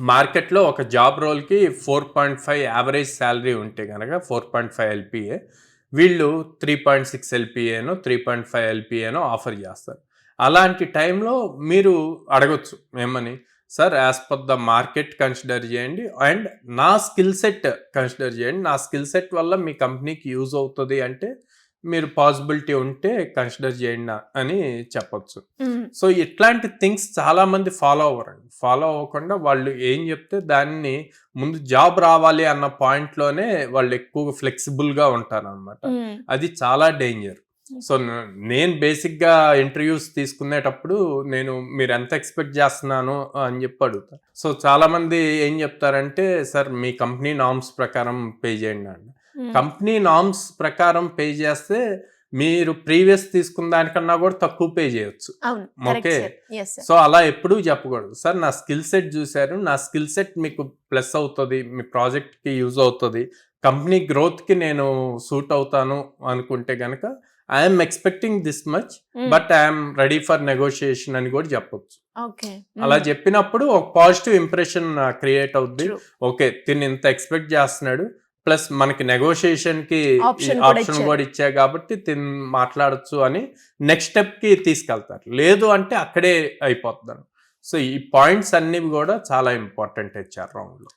మార్కెట్లో ఒక జాబ్ రోల్కి 4.5 యావరేజ్ శాలరీ ఉంటే కనుక 4.5 ఎల్పిఏ, వీళ్ళు 3.6 ఎల్పిఏనో 3.5 ఎల్పిఏనో ఆఫర్ చేస్తారు. అలాంటి టైంలో మీరు అడగొచ్చు ఏమని, sir as per the market consider చేయండి అండ్ నా స్కిల్ సెట్ కన్సిడర్ చేయండి, నా స్కిల్ సెట్ వల్ల మీ కంపెనీకి యూజ్ అవుతుంది అంటే మీరు పాసిబిలిటీ ఉంటే కన్సిడర్ చేయండి అని చెప్పొచ్చు. సో ఇట్లాంటి థింగ్స్ చాలా మంది ఫాలో అవ్వరండి. ఫాలో అవ్వకుండా వాళ్ళు ఏం చెప్తే దాన్ని ముందు జాబ్ రావాలి అన్న పాయింట్లోనే వాళ్ళు ఎక్కువగా ఫ్లెక్సిబుల్గా ఉంటారు అనమాట. అది చాలా డేంజర్. సో నేను బేసిక్గా ఇంటర్వ్యూస్ తీసుకునేటప్పుడు నేను మీరు ఎంత ఎక్స్పెక్ట్ చేస్తున్నాను అని చెప్పి అడుగుతా. సో చాలా మంది ఏం చెప్తారంటే, సార్ మీ కంపెనీ నార్మ్స్ ప్రకారం పే చేయండి అండి. కంపెనీ నార్మ్స్ ప్రకారం పే చేస్తే మీరు ప్రీవియస్ తీసుకున్న దానికన్నా కూడా తక్కువ పే చేయొచ్చు. ఓకే, సో అలా ఎప్పుడూ చెప్పకూడదు. సార్ నా స్కిల్ సెట్ చూశారు, నా స్కిల్ సెట్ మీకు ప్లస్ అవుతుంది, మీ ప్రాజెక్ట్కి యూజ్ అవుతుంది, కంపెనీ గ్రోత్కి నేను సూట్ అవుతాను అనుకుంటే కనుక I'm expecting this much but I'm ready for negotiation అని కూడా చెప్పొచ్చు. అలా చెప్పినప్పుడు ఒక పాజిటివ్ ఇంప్రెషన్ క్రియేట్ అవుద్ది. ఓకే, తిని ఇంత ఎక్స్పెక్ట్ చేస్తున్నాడు, ప్లస్ మనకి నెగోషియేషన్ కి ఆప్షన్ కూడా ఇచ్చా కాబట్టి మాట్లాడచ్చు అని నెక్స్ట్ స్టెప్ కి తీసుకెళ్తారు. లేదు అంటే అక్కడే అయిపోతున్నారు. సో ఈ పాయింట్స్ అన్ని కూడా చాలా ఇంపార్టెంట్ హెచ్ఆర్ రౌండ్ లో.